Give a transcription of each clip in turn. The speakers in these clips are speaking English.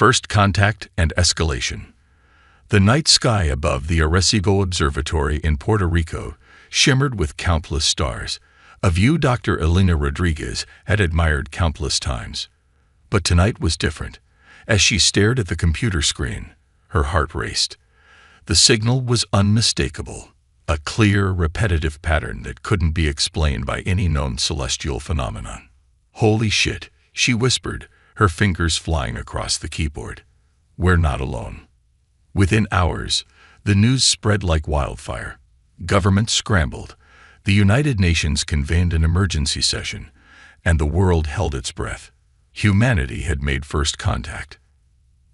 First contact and escalation. The night sky above the Arecibo Observatory in Puerto Rico shimmered with countless stars, a view Dr. Elena Rodriguez had admired countless times. But tonight was different. As she stared at the computer screen, her heart raced. The signal was unmistakable, a clear, repetitive pattern that couldn't be explained by any known celestial phenomenon. "Holy shit," she whispered, her fingers flying across the keyboard. "We're not alone." Within hours, the news spread like wildfire. Governments scrambled. The United Nations convened an emergency session, and the world held its breath. Humanity had made first contact.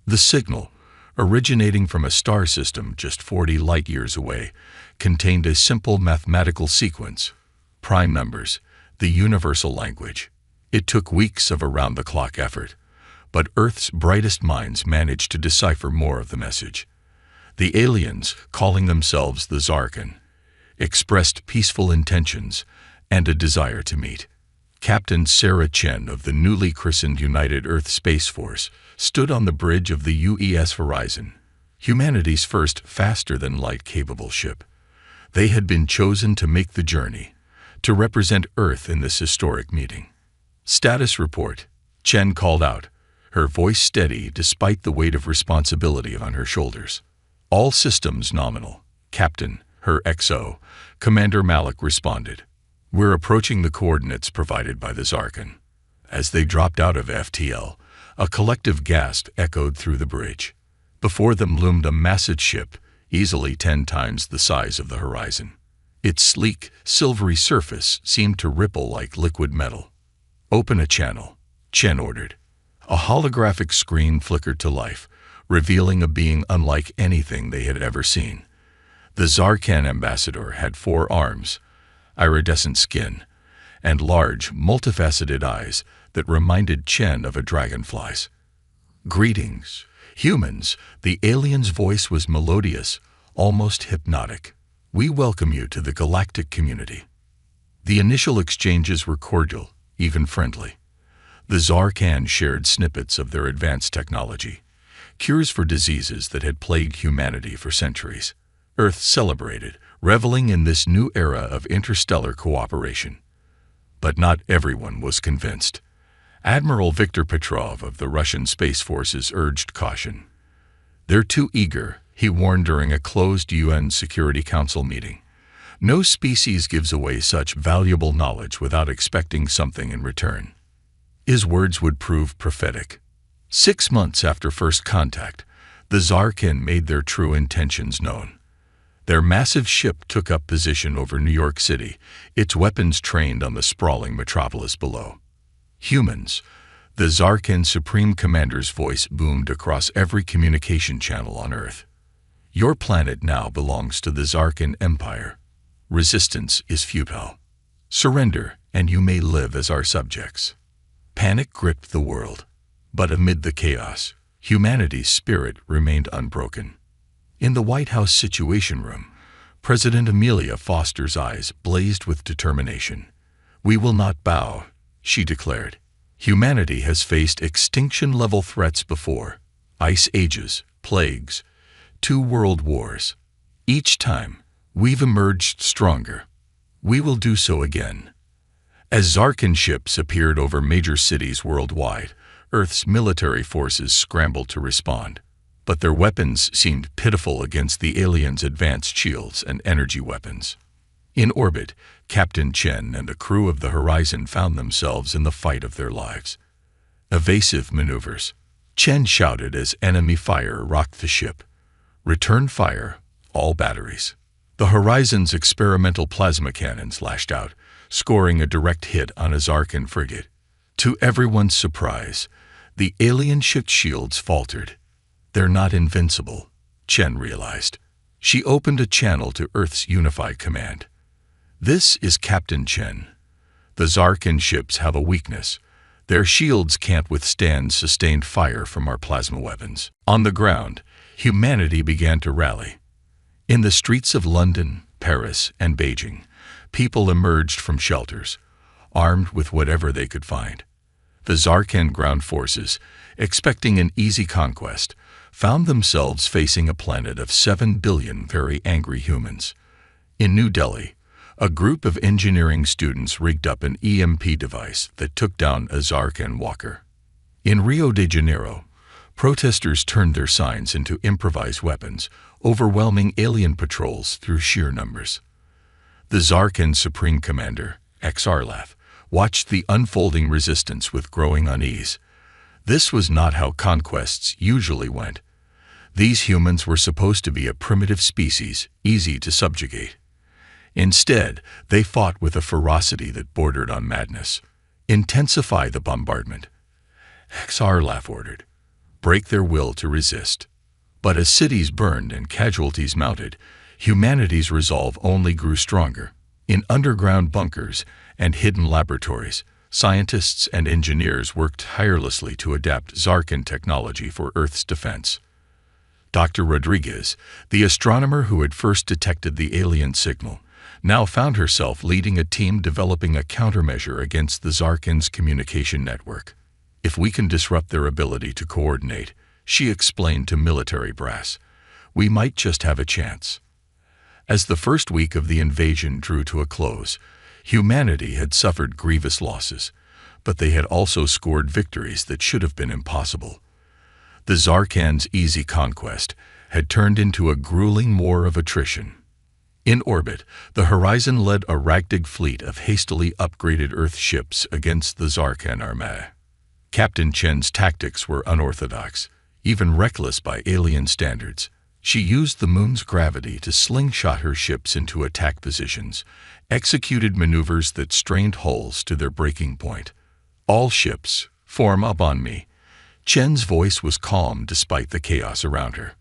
The signal, originating from a star system just 40 light-years away, contained a simple mathematical sequence: prime numbers, the universal language. It took weeks of around-the-clock effort, but Earth's brightest minds managed to decipher more of the message. The aliens, calling themselves the Zarkan, expressed peaceful intentions and a desire to meet. Captain Sarah Chen of the newly christened United Earth Space Force stood on the bridge of the UES Horizon, humanity's first faster-than-light capable ship. They had been chosen to make the journey, to represent Earth in this historic meeting. "Status report," Chen called out, her voice steady despite the weight of responsibility on her shoulders. "All systems nominal, Captain," her XO, Commander Malik responded. "We're approaching the coordinates provided by the Zarkan." As they dropped out of FTL, a collective gasp echoed through the bridge. Before them loomed a massive ship, easily 10 times the size of the horizon. Its sleek, silvery surface seemed to ripple like liquid metal. "Open a channel," Chen ordered. A holographic screen flickered to life, revealing a being unlike anything they had ever seen. The Zarkan ambassador had 4 arms, iridescent skin, and large, multifaceted eyes that reminded Chen of a dragonfly's. "Greetings, humans," the alien's voice was melodious, almost hypnotic. "We welcome you to the galactic community." The initial exchanges were cordial, even friendly. The Zarkan shared snippets of their advanced technology, cures for diseases that had plagued humanity for centuries. Earth celebrated, reveling in this new era of interstellar cooperation. But not everyone was convinced. Admiral Viktor Petrov of the Russian Space Forces urged caution. "They're too eager," he warned during a closed UN Security Council meeting. "No species gives away such valuable knowledge without expecting something in return." His words would prove prophetic. 6 months after first contact, the Zarkan made their true intentions known. Their massive ship took up position over New York City, its weapons trained on the sprawling metropolis below. "Humans," the Zarkan Supreme Commander's voice boomed across every communication channel on Earth. "Your planet now belongs to the Zarkan Empire. Resistance is futile. Surrender, and you may live as our subjects." Panic gripped the world, but amid the chaos, humanity's spirit remained unbroken. In the White House Situation Room, President Amelia Foster's eyes blazed with determination. "We will not bow," she declared. "Humanity has faced extinction-level threats before: ice ages, plagues, 2 world wars. Each time, we've emerged stronger. We will do so again." As Zarkan ships appeared over major cities worldwide, Earth's military forces scrambled to respond. But their weapons seemed pitiful against the aliens' advanced shields and energy weapons. In orbit, Captain Chen and the crew of the Horizon found themselves in the fight of their lives. "Evasive maneuvers," Chen shouted as enemy fire rocked the ship. "Return fire, all batteries." The Horizon's experimental plasma cannons lashed out, scoring a direct hit on a Zarkan frigate. To everyone's surprise, the alien ship's shields faltered. "They're not invincible," Chen realized. She opened a channel to Earth's unified command. "This is Captain Chen. The Zarkan ships have a weakness. Their shields can't withstand sustained fire from our plasma weapons." On the ground, humanity began to rally. In the streets of London, Paris, and Beijing, people emerged from shelters, armed with whatever they could find. The Zarkan ground forces, expecting an easy conquest, found themselves facing a planet of 7 billion very angry humans. In New Delhi, a group of engineering students rigged up an EMP device that took down a Zarkan walker. In Rio de Janeiro, protesters turned their signs into improvised weapons, overwhelming alien patrols through sheer numbers. The Zarkan Supreme Commander, Xarlath, watched the unfolding resistance with growing unease. This was not how conquests usually went. These humans were supposed to be a primitive species, easy to subjugate. Instead, they fought with a ferocity that bordered on madness. Intensify the bombardment, Xarlath ordered. Break their will to resist. But as cities burned and casualties mounted, humanity's resolve only grew stronger. In underground bunkers and hidden laboratories, scientists and engineers worked tirelessly to adapt Zarkan technology for Earth's defense. Dr. Rodriguez, the astronomer who had first detected the alien signal, now found herself leading a team developing a countermeasure against the Zarkan's communication network. If we can disrupt their ability to coordinate, she explained to military brass, we might just have a chance. As the first week of the invasion drew to a close, humanity had suffered grievous losses, but they had also scored victories that should have been impossible. The Zarkan's easy conquest had turned into a grueling war of attrition. In orbit, the Horizon led a ragtag fleet of hastily upgraded Earth ships against the Zarkan armée. Captain Chen's tactics were unorthodox, even reckless by alien standards. She used the moon's gravity to slingshot her ships into attack positions, executed maneuvers that strained hulls to their breaking point. All ships, form up on me. Chen's voice was calm despite the chaos around her.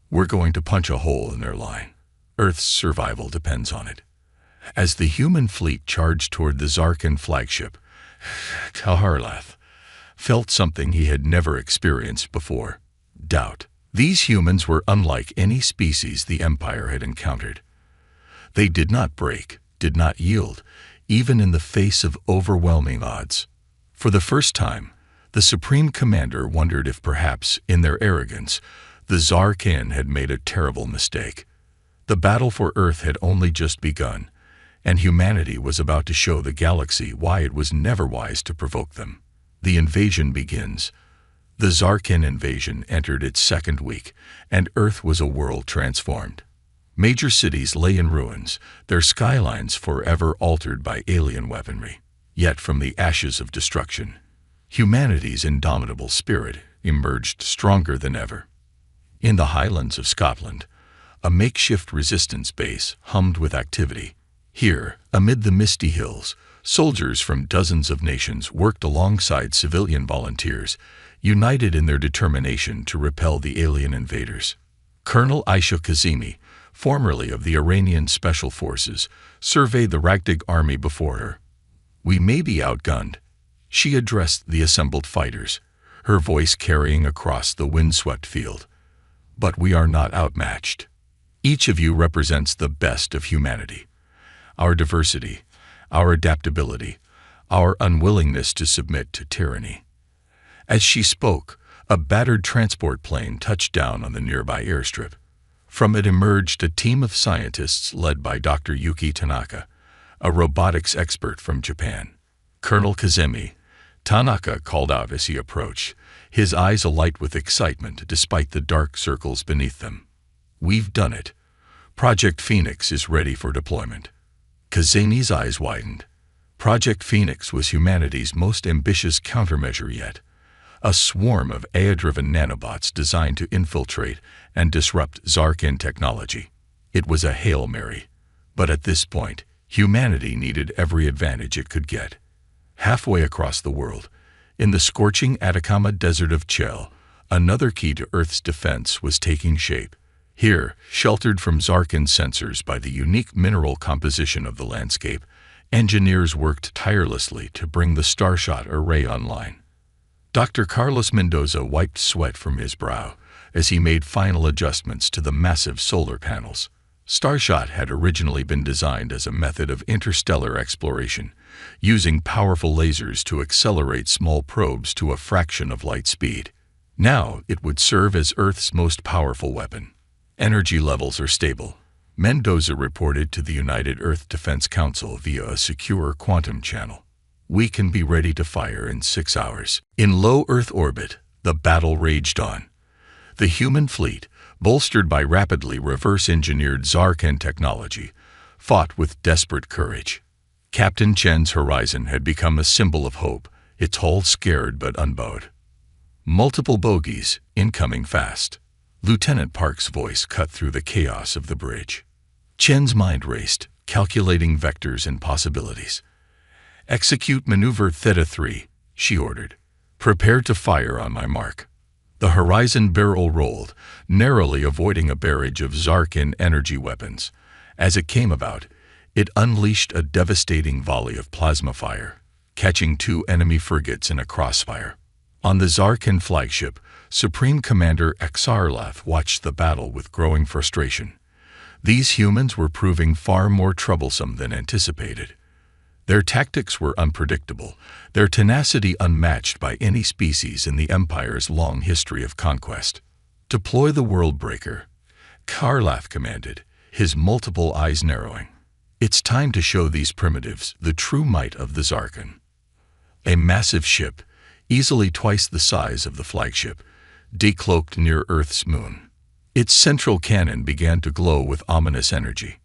We're going to punch a hole in their line. Earth's survival depends on it. As the human fleet charged toward the Zarkan flagship, Xarlath felt something he had never experienced before: doubt. These humans were unlike any species the Empire had encountered. They did not break, did not yield, even in the face of overwhelming odds. For the first time, the Supreme Commander wondered if perhaps, in their arrogance, the Zarkan had made a terrible mistake. The battle for Earth had only just begun, and humanity was about to show the galaxy why it was never wise to provoke them. The invasion begins. The Zarkan invasion entered its second week, and Earth was a world transformed. Major cities lay in ruins, their skylines forever altered by alien weaponry. Yet from the ashes of destruction, humanity's indomitable spirit emerged stronger than ever. In the highlands of Scotland, a makeshift resistance base hummed with activity. Here, amid the misty hills, soldiers from dozens of nations worked alongside civilian volunteers, united in their determination to repel the alien invaders. Colonel Aisha Kazemi, formerly of the Iranian Special Forces, surveyed the ragtag army before her. We may be outgunned, she addressed the assembled fighters, her voice carrying across the windswept field. But we are not outmatched. Each of you represents the best of humanity. Our diversity, our adaptability, our unwillingness to submit to tyranny. As she spoke, a battered transport plane touched down on the nearby airstrip. From it emerged a team of scientists led by Dr. Yuki Tanaka, a robotics expert from Japan. Colonel Kazemi, Tanaka called out as he approached, his eyes alight with excitement despite the dark circles beneath them. We've done it. Project Phoenix is ready for deployment. Kazemi's eyes widened. Project Phoenix was humanity's most ambitious countermeasure yet. A swarm of AI-driven nanobots designed to infiltrate and disrupt Zarkan technology. It was a Hail Mary. But at this point, humanity needed every advantage it could get. Halfway across the world, in the scorching Atacama Desert of Chell, another key to Earth's defense was taking shape. Here, sheltered from Zarkan sensors by the unique mineral composition of the landscape, engineers worked tirelessly to bring the Starshot array online. Dr. Carlos Mendoza wiped sweat from his brow as he made final adjustments to the massive solar panels. Starshot had originally been designed as a method of interstellar exploration, using powerful lasers to accelerate small probes to a fraction of light speed. Now it would serve as Earth's most powerful weapon. Energy levels are stable, Mendoza reported to the United Earth Defense Council via a secure quantum channel. We can be ready to fire in 6 hours. In low Earth orbit, the battle raged on. The human fleet, bolstered by rapidly reverse-engineered Zarkan technology, fought with desperate courage. Captain Chen's horizon had become a symbol of hope, its hull scared but unbowed. Multiple bogies, incoming fast. Lieutenant Park's voice cut through the chaos of the bridge. Chen's mind raced, calculating vectors and possibilities. "Execute Maneuver Theta 3, she ordered. "Prepare to fire on my mark." The Horizon barrel rolled, narrowly avoiding a barrage of Zarkan energy weapons. As it came about, it unleashed a devastating volley of plasma fire, catching 2 enemy frigates in a crossfire. On the Zarkan flagship, Supreme Commander Xarlath watched the battle with growing frustration. These humans were proving far more troublesome than anticipated. Their tactics were unpredictable, their tenacity unmatched by any species in the Empire's long history of conquest. "Deploy the World Breaker," Xarlath commanded, his multiple eyes narrowing. "It's time to show these primitives the true might of the Zarkan." A massive ship, easily twice the size of the flagship, decloaked near Earth's moon. Its central cannon began to glow with ominous energy.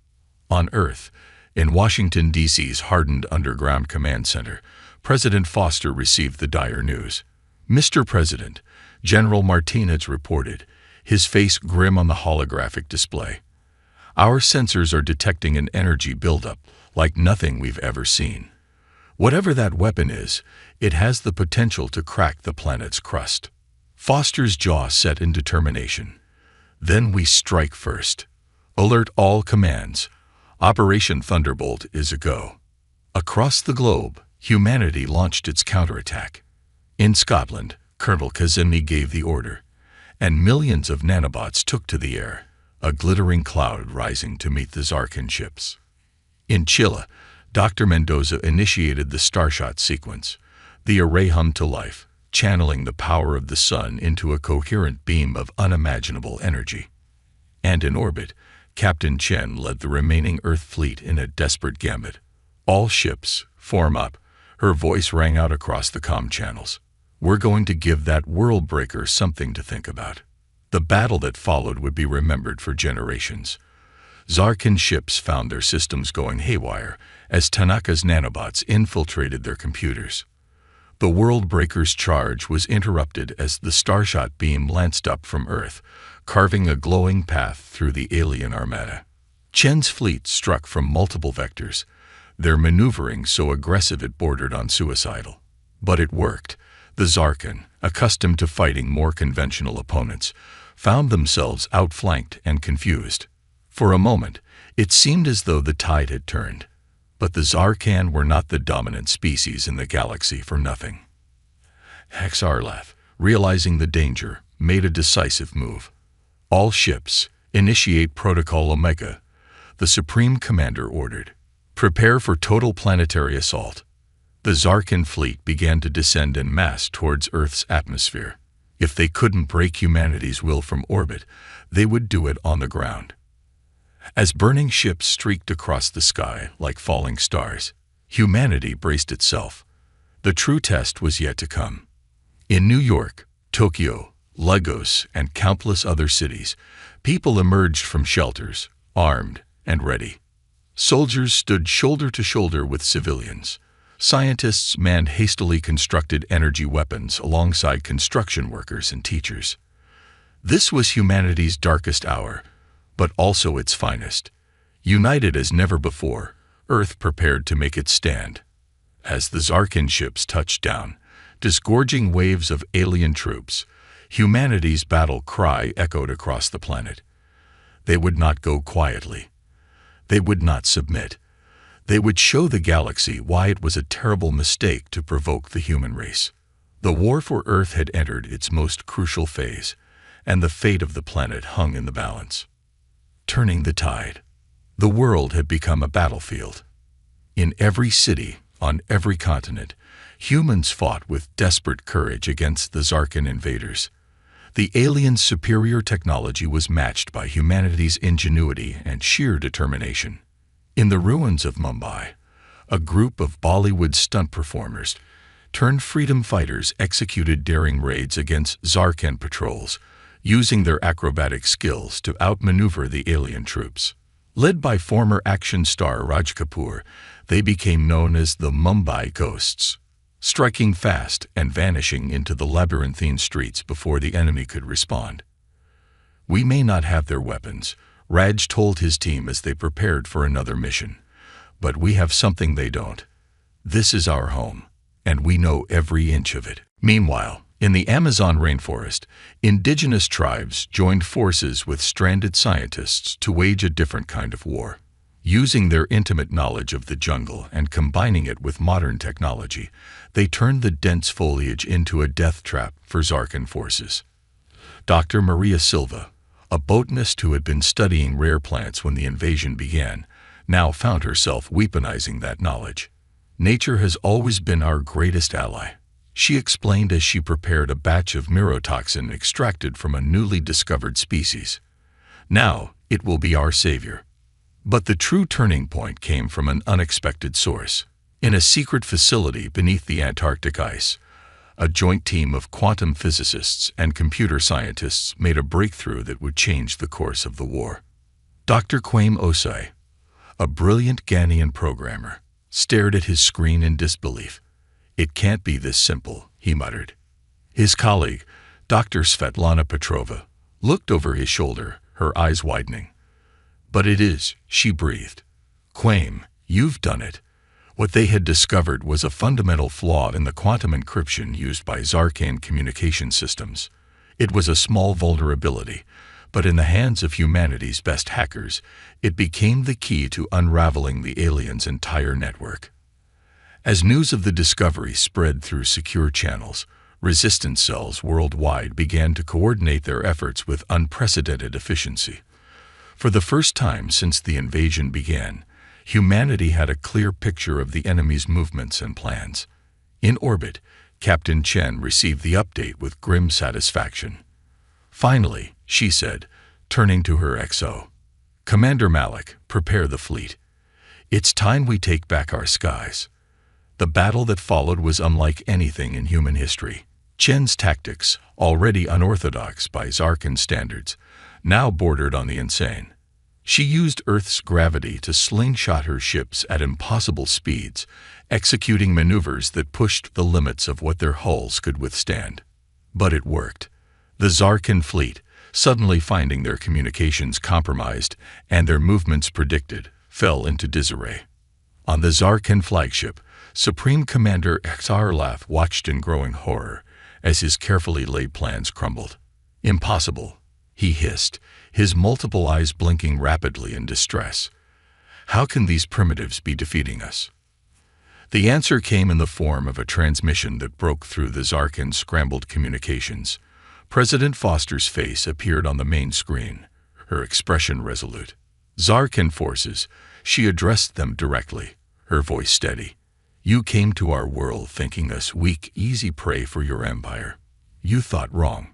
On Earth, in Washington, D.C.'s hardened underground command center, President Foster received the dire news. "Mr. President," General Martinez reported, his face grim on the holographic display. "Our sensors are detecting an energy buildup like nothing we've ever seen. Whatever that weapon is, it has the potential to crack the planet's crust." Foster's jaw set in determination. "Then we strike first. Alert all commands. Operation Thunderbolt is a go." Across the globe, humanity launched its counterattack. In Scotland, Colonel Kazemi gave the order, and millions of nanobots took to the air, a glittering cloud rising to meet the Zarkan ships. In Chile, Dr. Mendoza initiated the Starshot sequence. The array hummed to life, channeling the power of the sun into a coherent beam of unimaginable energy. And in orbit, Captain Chen led the remaining Earth fleet in a desperate gambit. "All ships, form up," her voice rang out across the comm channels. "We're going to give that world breaker something to think about." The battle that followed would be remembered for generations. Zarkan ships found their systems going haywire as Tanaka's nanobots infiltrated their computers. The World Breaker's charge was interrupted as the Starshot beam lanced up from Earth, carving a glowing path through the alien armada. Chen's fleet struck from multiple vectors, their maneuvering so aggressive it bordered on suicidal. But it worked. The Zarkan, accustomed to fighting more conventional opponents, found themselves outflanked and confused. For a moment, it seemed as though the tide had turned. But the Zarkan were not the dominant species in the galaxy for nothing. Xarlath, realizing the danger, made a decisive move. "All ships, initiate Protocol Omega," the Supreme Commander ordered. "Prepare for total planetary assault." The Zarkan fleet began to descend en masse towards Earth's atmosphere. If they couldn't break humanity's will from orbit, they would do it on the ground. As burning ships streaked across the sky like falling stars, humanity braced itself. The true test was yet to come. In New York, Tokyo, Lagos, and countless other cities, people emerged from shelters, armed and ready. Soldiers stood shoulder to shoulder with civilians. Scientists manned hastily constructed energy weapons alongside construction workers and teachers. This was humanity's darkest hour, but also its finest. United as never before, Earth prepared to make its stand. As the Zarkan ships touched down, disgorging waves of alien troops, humanity's battle cry echoed across the planet. They would not go quietly. They would not submit. They would show the galaxy why it was a terrible mistake to provoke the human race. The war for Earth had entered its most crucial phase, and the fate of the planet hung in the balance. Turning the tide. The world had become a battlefield. In every city, on every continent, humans fought with desperate courage against the Zarkan invaders. The aliens' superior technology was matched by humanity's ingenuity and sheer determination. In the ruins of Mumbai, a group of Bollywood stunt performers turned freedom fighters executed daring raids against Zarkan patrols, using their acrobatic skills to outmaneuver the alien troops. Led by former action star Raj Kapoor, they became known as the Mumbai Ghosts, striking fast and vanishing into the labyrinthine streets before the enemy could respond. "We may not have their weapons," Raj told his team as they prepared for another mission, "but we have something they don't. This is our home, and we know every inch of it." Meanwhile, in the Amazon rainforest, indigenous tribes joined forces with stranded scientists to wage a different kind of war. Using their intimate knowledge of the jungle and combining it with modern technology, they turned the dense foliage into a death trap for Zarkan forces. Dr. Maria Silva, a botanist who had been studying rare plants when the invasion began, now found herself weaponizing that knowledge. "Nature has always been our greatest ally," she explained as she prepared a batch of myrotoxin extracted from a newly discovered species. "Now it will be our savior." But the true turning point came from an unexpected source. In a secret facility beneath the Antarctic ice, a joint team of quantum physicists and computer scientists made a breakthrough that would change the course of the war. Dr. Kwame Osei, a brilliant Ghanaian programmer, stared at his screen in disbelief. "It can't be this simple," he muttered. His colleague, Dr. Svetlana Petrova, looked over his shoulder, her eyes widening. "But it is," she breathed. "Kwame, you've done it." What they had discovered was a fundamental flaw in the quantum encryption used by Zarkan communication systems. It was a small vulnerability, but in the hands of humanity's best hackers, it became the key to unraveling the aliens' entire network. As news of the discovery spread through secure channels, resistance cells worldwide began to coordinate their efforts with unprecedented efficiency. For the first time since the invasion began, humanity had a clear picture of the enemy's movements and plans. In orbit, Captain Chen received the update with grim satisfaction. "Finally," she said, turning to her XO. "Commander Malik, prepare the fleet. It's time we take back our skies." The battle that followed was unlike anything in human history. Chen's tactics, already unorthodox by Zarkan standards, now bordered on the insane. She used Earth's gravity to slingshot her ships at impossible speeds, executing maneuvers that pushed the limits of what their hulls could withstand. But it worked. The Zarkan fleet, suddenly finding their communications compromised and their movements predicted, fell into disarray. On the Zarkan flagship, Supreme Commander Xarlaf watched in growing horror as his carefully laid plans crumbled. "Impossible," he hissed, his multiple eyes blinking rapidly in distress. "How can these primitives be defeating us?" The answer came in the form of a transmission that broke through the Zarkan's scrambled communications. President Foster's face appeared on the main screen, her expression resolute. "Zarkan forces," she addressed them directly, her voice steady. "You came to our world thinking us weak, easy prey for your empire. You thought wrong.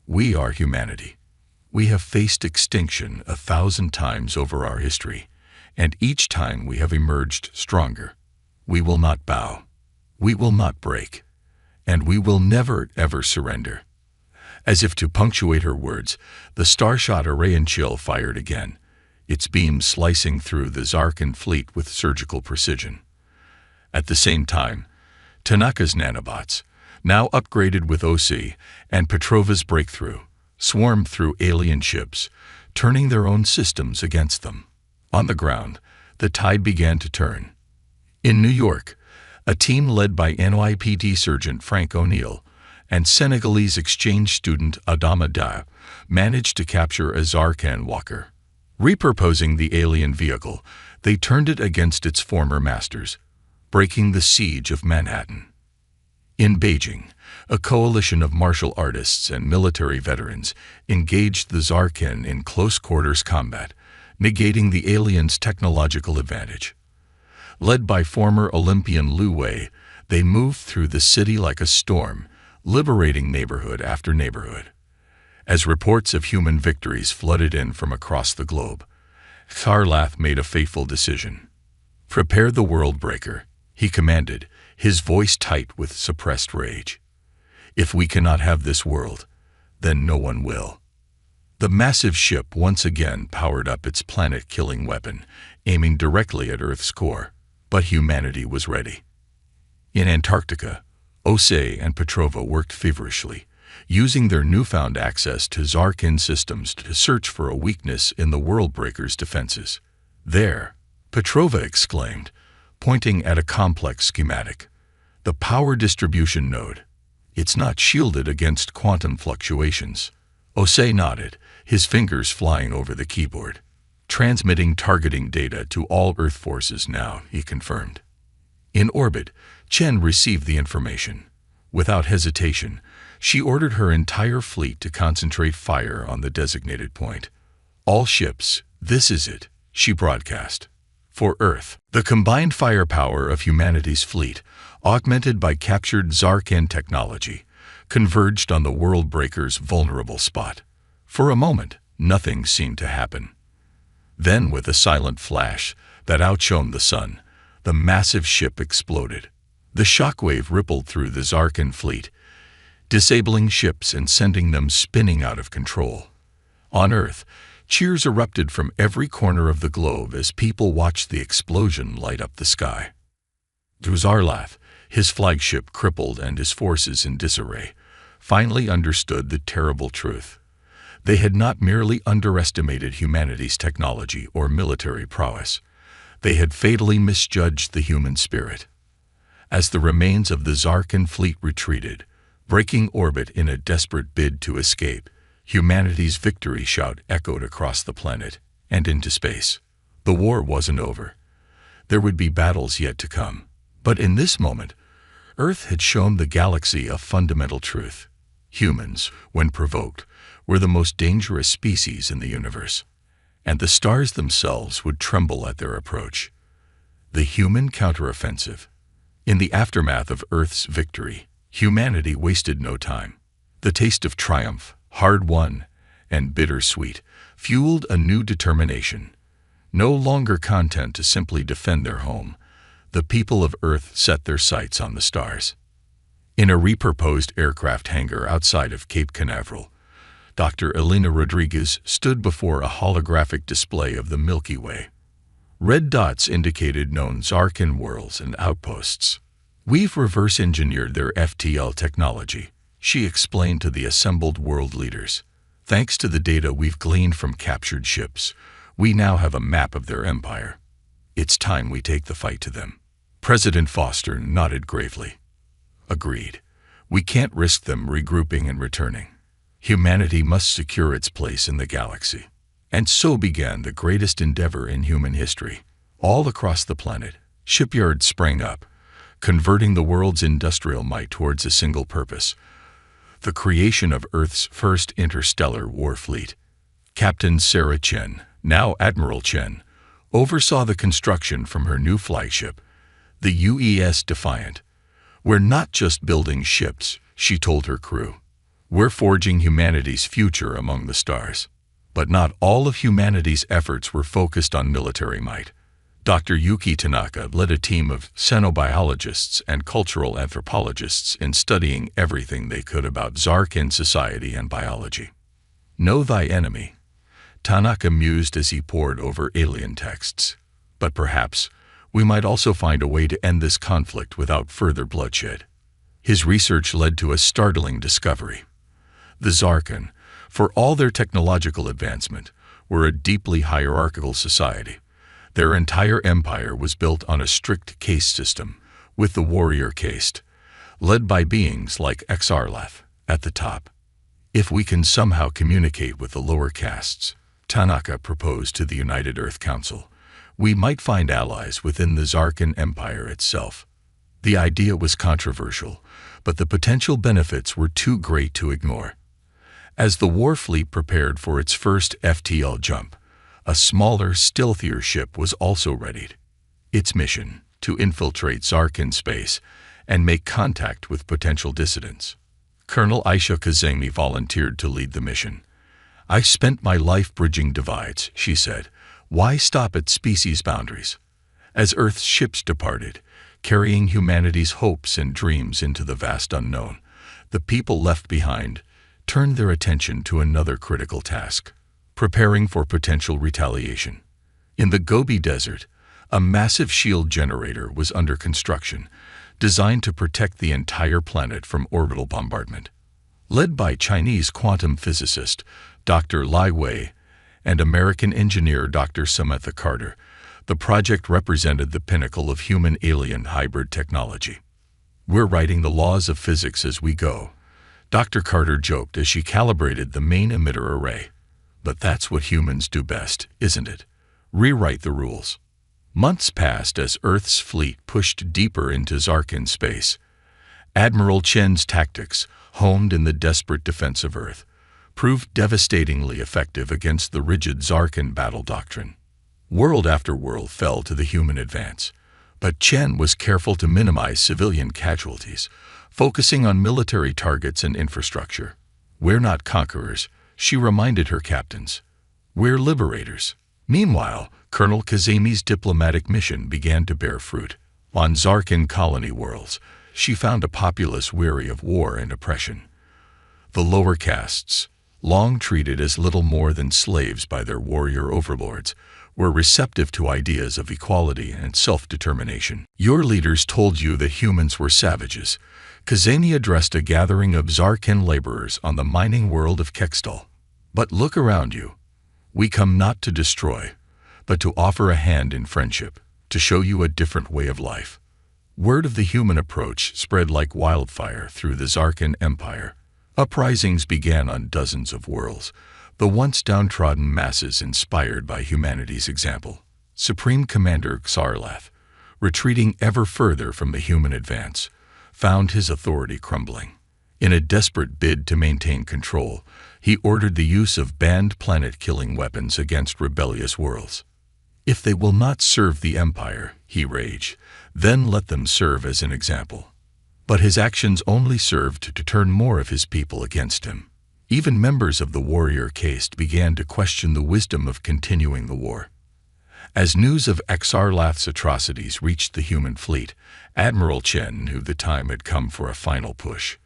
We are humanity. We have faced extinction 1,000 times over our history, and each time we have emerged stronger. We will not bow. We will not break. And we will never, ever surrender." As if to punctuate her words, the star-shot Arayan Chill fired again, its beams slicing through the Zarkan fleet with surgical precision. At the same time, Tanaka's nanobots, now upgraded with OC, and Petrova's breakthrough, swarmed through alien ships, turning their own systems against them. On the ground, the tide began to turn. In New York, a team led by NYPD Sergeant Frank O'Neill and Senegalese exchange student Adama Da managed to capture a Zarkan walker. Repurposing the alien vehicle, they turned it against its former masters, breaking the siege of Manhattan. In Beijing, a coalition of martial artists and military veterans engaged the Zarkan in close-quarters combat, negating the aliens' technological advantage. Led by former Olympian Lu Wei, they moved through the city like a storm, liberating neighborhood after neighborhood. As reports of human victories flooded in from across the globe, Tharlath made a fateful decision. "Prepare the world breaker," he commanded, his voice tight with suppressed rage. "If we cannot have this world, then no one will." The massive ship once again powered up its planet-killing weapon, aiming directly at Earth's core. But humanity was ready. In Antarctica, Osei and Petrova worked feverishly, using their newfound access to Zarkin systems to search for a weakness in the Worldbreaker's defenses. "There," Petrova exclaimed, pointing at a complex schematic. "The power distribution node. It's not shielded against quantum fluctuations." Osei nodded, his fingers flying over the keyboard. "Transmitting targeting data to all Earth forces now," he confirmed. In orbit, Chen received the information. Without hesitation, she ordered her entire fleet to concentrate fire on the designated point. "All ships, this is it," she broadcast. For Earth, the combined firepower of humanity's fleet, augmented by captured Zarkin technology, converged on the Worldbreaker's vulnerable spot. For a moment, nothing seemed to happen. Then, with a silent flash that outshone the sun, the massive ship exploded. The shockwave rippled through the Zarkin fleet, disabling ships and sending them spinning out of control. On Earth, cheers erupted from every corner of the globe as people watched the explosion light up the sky. Tharlath, his flagship crippled and his forces in disarray, finally understood the terrible truth. They had not merely underestimated humanity's technology or military prowess. They had fatally misjudged the human spirit. As the remains of the Zarkin fleet retreated, breaking orbit in a desperate bid to escape, humanity's victory shout echoed across the planet and into space. The war wasn't over. There would be battles yet to come. But in this moment, Earth had shown the galaxy a fundamental truth. Humans, when provoked, were the most dangerous species in the universe, and the stars themselves would tremble at their approach. The human counteroffensive. In the aftermath of Earth's victory, humanity wasted no time. The taste of triumph, hard-won and bittersweet, fueled a new determination. No longer content to simply defend their home, the people of Earth set their sights on the stars. In a repurposed aircraft hangar outside of Cape Canaveral, Dr. Elena Rodriguez stood before a holographic display of the Milky Way. Red dots indicated known Zarkin worlds and outposts. "We've reverse-engineered their FTL technology," she explained to the assembled world leaders. "Thanks to the data we've gleaned from captured ships, we now have a map of their empire. It's time we take the fight to them." President Foster nodded gravely. "Agreed. We can't risk them regrouping and returning. Humanity must secure its place in the galaxy." And so began the greatest endeavor in human history. All across the planet, shipyards sprang up, converting the world's industrial might towards a single purpose: the creation of Earth's first interstellar war fleet. Captain Sarah Chen, now Admiral Chen, oversaw the construction from her new flagship, the UES Defiant. "We're not just building ships," she told her crew. "We're forging humanity's future among the stars." But not all of humanity's efforts were focused on military might. Dr. Yuki Tanaka led a team of xenobiologists and cultural anthropologists in studying everything they could about Zarkin society and biology. "Know thy enemy," Tanaka mused as he pored over alien texts. "But perhaps we might also find a way to end this conflict without further bloodshed." His research led to a startling discovery. The Zarkin, for all their technological advancement, were a deeply hierarchical society. Their entire empire was built on a strict caste system, with the warrior caste, led by beings like Tharlath, at the top. "If we can somehow communicate with the lower castes," Tanaka proposed to the United Earth Council, "we might find allies within the Zarkin Empire itself." The idea was controversial, but the potential benefits were too great to ignore. As the war fleet prepared for its first FTL jump, a smaller, stealthier ship was also readied. Its mission: to infiltrate Zarkin space and make contact with potential dissidents. Colonel Aisha Kazemi volunteered to lead the mission. "I spent my life bridging divides," she said. "Why stop at species boundaries?" As Earth's ships departed, carrying humanity's hopes and dreams into the vast unknown, the people left behind turned their attention to another critical task: preparing for potential retaliation. In the Gobi Desert, a massive shield generator was under construction, designed to protect the entire planet from orbital bombardment. Led by Chinese quantum physicist Dr. Lai Wei and American engineer Dr. Samantha Carter, the project represented the pinnacle of human-alien hybrid technology. "We're writing the laws of physics as we go," Dr. Carter joked as she calibrated the main emitter array. "But that's what humans do best, isn't it? Rewrite the rules." Months passed as Earth's fleet pushed deeper into Zarkin space. Admiral Chen's tactics, honed in the desperate defense of Earth, proved devastatingly effective against the rigid Zarkin battle doctrine. World after world fell to the human advance, but Chen was careful to minimize civilian casualties, focusing on military targets and infrastructure. "We're not conquerors," she reminded her captains. "We're liberators." Meanwhile, Colonel Kazemi's diplomatic mission began to bear fruit. On Zarkin colony worlds, she found a populace weary of war and oppression. The lower castes, long treated as little more than slaves by their warrior overlords, were receptive to ideas of equality and self-determination. "Your leaders told you that humans were savages," Kazemi addressed a gathering of Zarkin laborers on the mining world of Kextal. "But look around you. We come not to destroy, but to offer a hand in friendship, to show you a different way of life." Word of the human approach spread like wildfire through the Zarkin Empire. Uprisings began on dozens of worlds, the once downtrodden masses inspired by humanity's example. Supreme Commander Xarlath, retreating ever further from the human advance, found his authority crumbling. In a desperate bid to maintain control, he ordered the use of banned planet-killing weapons against rebellious worlds. "If they will not serve the Empire," he raged, "then let them serve as an example." But his actions only served to turn more of his people against him. Even members of the warrior caste began to question the wisdom of continuing the war. As news of Xarlath's atrocities reached the human fleet, Admiral Chen knew the time had come for a final push.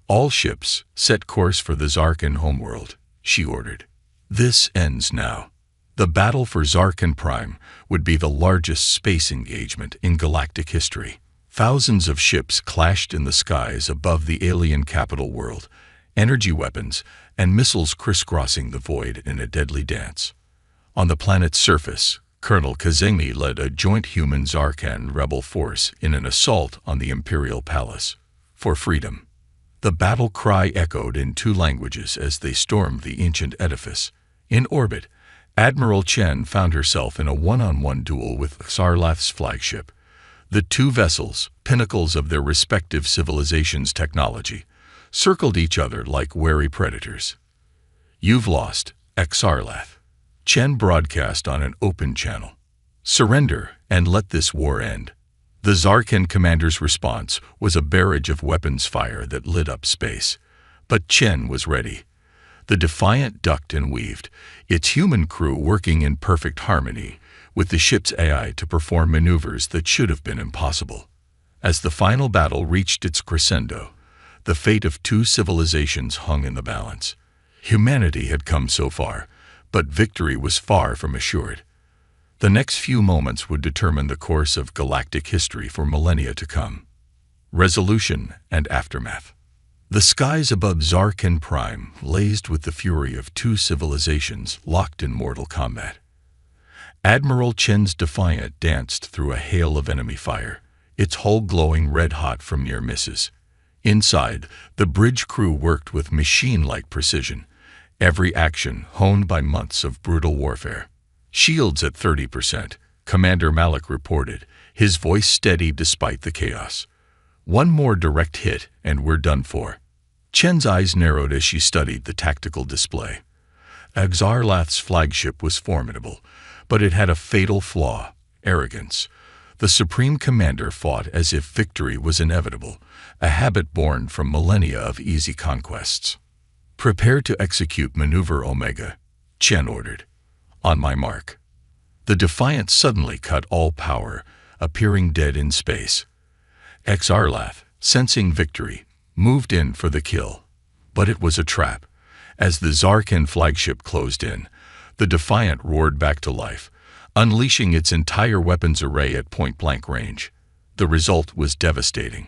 "All ships, set course for the Zarkin homeworld," she ordered. "This ends now." The battle for Zarkin Prime would be the largest space engagement in galactic history. Thousands of ships clashed in the skies above the alien capital world, energy weapons and missiles crisscrossing the void in a deadly dance. On the planet's surface, Colonel Kazemi led a joint human Zarkan rebel force in an assault on the Imperial Palace. For freedom. The battle cry echoed in 2 languages as they stormed the ancient edifice. In orbit, Admiral Chen found herself in a one-on-one duel with Xarlath's flagship. The 2 vessels, pinnacles of their respective civilizations' technology, circled each other like wary predators. "You've lost, Xarlath," Chen broadcast on an open channel. "Surrender and let this war end." The Zarkin commander's response was a barrage of weapons fire that lit up space. But Chen was ready. The Defiant ducked and weaved, its human crew working in perfect harmony with the ship's AI to perform maneuvers that should have been impossible. As the final battle reached its crescendo, the fate of 2 civilizations hung in the balance. Humanity had come so far, but victory was far from assured. The next few moments would determine the course of galactic history for millennia to come. Resolution and aftermath. The skies above Zarkin Prime blazed with the fury of 2 civilizations locked in mortal combat. Admiral Chen's Defiant danced through a hail of enemy fire, its hull glowing red-hot from near misses. Inside, the bridge crew worked with machine-like precision, every action honed by months of brutal warfare. "Shields at 30%, Commander Malik reported, his voice steady despite the chaos. "One more direct hit and we're done for." Chen's eyes narrowed as she studied the tactical display. Xarlath's flagship was formidable, but it had a fatal flaw: arrogance. The Supreme Commander fought as if victory was inevitable, a habit born from millennia of easy conquests. "Prepare to execute Maneuver Omega," Chen ordered. "On my mark." The Defiant suddenly cut all power, appearing dead in space. Xarlath, sensing victory, moved in for the kill. But it was a trap. As the Zarkan flagship closed in, the Defiant roared back to life, unleashing its entire weapons array at point-blank range. The result was devastating.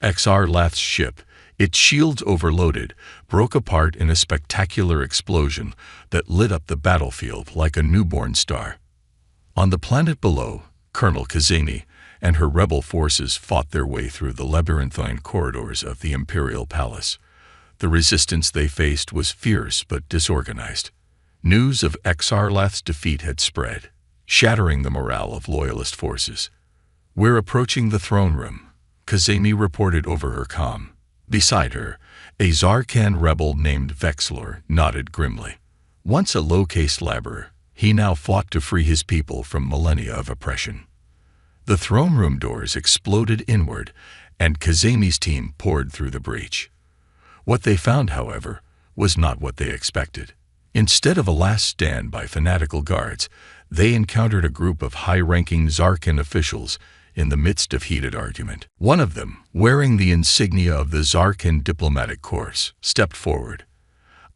Xarlath's ship, its shields overloaded, broke apart in a spectacular explosion that lit up the battlefield like a newborn star. On the planet below, Colonel Kazemi and her rebel forces fought their way through the labyrinthine corridors of the Imperial Palace. The resistance they faced was fierce but disorganized. News of Xarlath's defeat had spread, shattering the morale of loyalist forces. "We're approaching the throne room," Kazemi reported over her comm. Beside her, a Zarkan rebel named Vexlor nodded grimly. Once a low-caste laborer, he now fought to free his people from millennia of oppression. The throne room doors exploded inward, and Kazemi's team poured through the breach. What they found, however, was not what they expected. Instead of a last stand by fanatical guards, they encountered a group of high-ranking Zarkan officials in the midst of heated argument. One of them, wearing the insignia of the Zarkan diplomatic corps, stepped forward.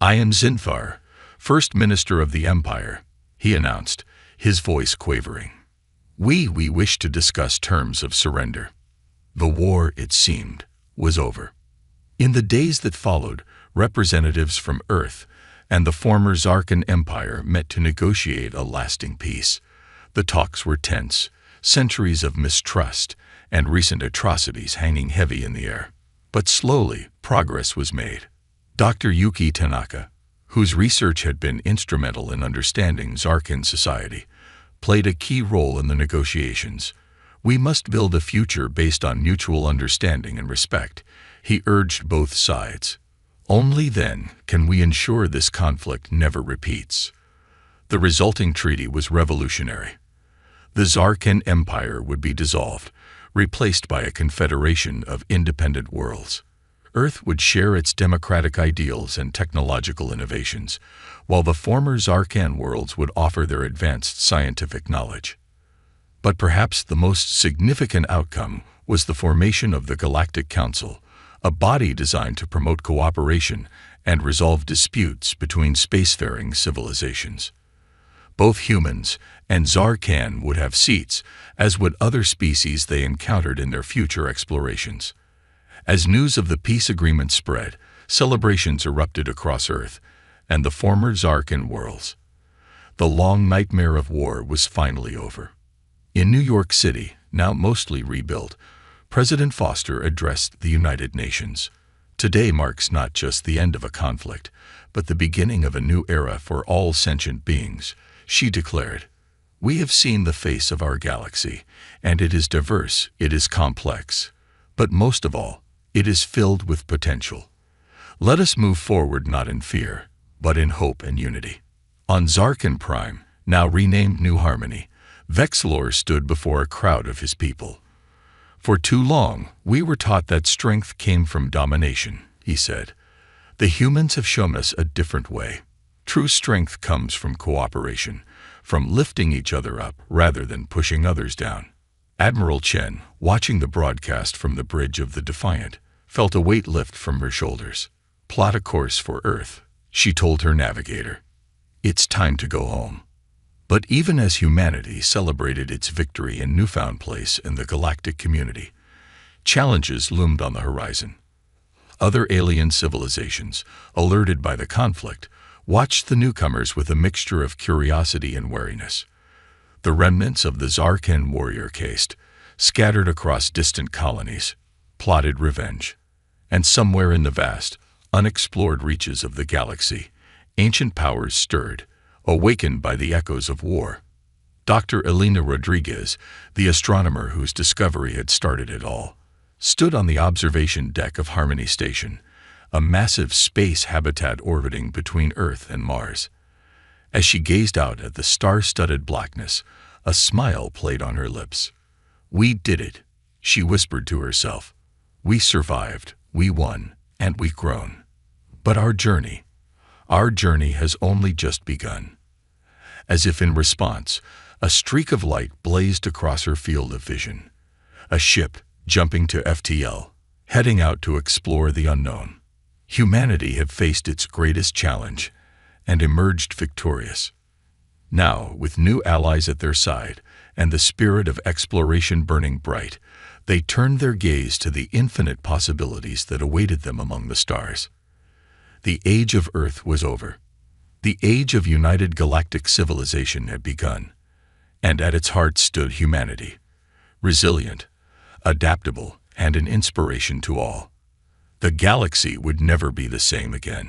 "I am Zinfar, First Minister of the Empire," he announced, his voice quavering. We wish to discuss terms of surrender." The war, it seemed, was over. In the days that followed, representatives from Earth and the former Zarkan Empire met to negotiate a lasting peace. The talks were tense, centuries of mistrust and recent atrocities hanging heavy in the air. But slowly, progress was made. Dr. Yuki Tanaka, whose research had been instrumental in understanding Zarkan society, played a key role in the negotiations. "We must build a future based on mutual understanding and respect," he urged both sides. "Only then can we ensure this conflict never repeats." The resulting treaty was revolutionary. The Zarkan Empire would be dissolved, replaced by a confederation of independent worlds. Earth would share its democratic ideals and technological innovations, while the former Zarkan worlds would offer their advanced scientific knowledge. But perhaps the most significant outcome was the formation of the Galactic Council, a body designed to promote cooperation and resolve disputes between spacefaring civilizations. Both humans and Zarkan would have seats, as would other species they encountered in their future explorations. As news of the peace agreement spread, celebrations erupted across Earth and the former Zarkan worlds. The long nightmare of war was finally over. In New York City, now mostly rebuilt, President Foster addressed the United Nations. "Today marks not just the end of a conflict, but the beginning of a new era for all sentient beings," she declared. "We have seen the face of our galaxy, and it is diverse, it is complex, but most of all, it is filled with potential. Let us move forward not in fear, but in hope and unity." On Zarkan Prime, now renamed New Harmony, Vexlor stood before a crowd of his people. "For too long, we were taught that strength came from domination," he said. "The humans have shown us a different way. True strength comes from cooperation, from lifting each other up rather than pushing others down." Admiral Chen, watching the broadcast from the bridge of the Defiant, felt a weight lift from her shoulders. "Plot a course for Earth," she told her navigator. "It's time to go home." But even as humanity celebrated its victory and newfound place in the galactic community, challenges loomed on the horizon. Other alien civilizations, alerted by the conflict, watched the newcomers with a mixture of curiosity and wariness. The remnants of the Zarkan warrior caste, scattered across distant colonies, plotted revenge. And somewhere in the vast, unexplored reaches of the galaxy, ancient powers stirred, awakened by the echoes of war. Dr. Elena Rodriguez, the astronomer whose discovery had started it all, stood on the observation deck of Harmony Station, a massive space habitat orbiting between Earth and Mars. As she gazed out at the star-studded blackness, a smile played on her lips. "We did it," she whispered to herself. "We survived, we won, and we've grown. But our journey has only just begun." As if in response, a streak of light blazed across her field of vision. A ship jumping to FTL, heading out to explore the unknown. Humanity had faced its greatest challenge and emerged victorious. Now, with new allies at their side and the spirit of exploration burning bright, they turned their gaze to the infinite possibilities that awaited them among the stars. The age of Earth was over. The age of united galactic civilization had begun, and at its heart stood humanity, resilient, adaptable, and an inspiration to all. The galaxy would never be the same again.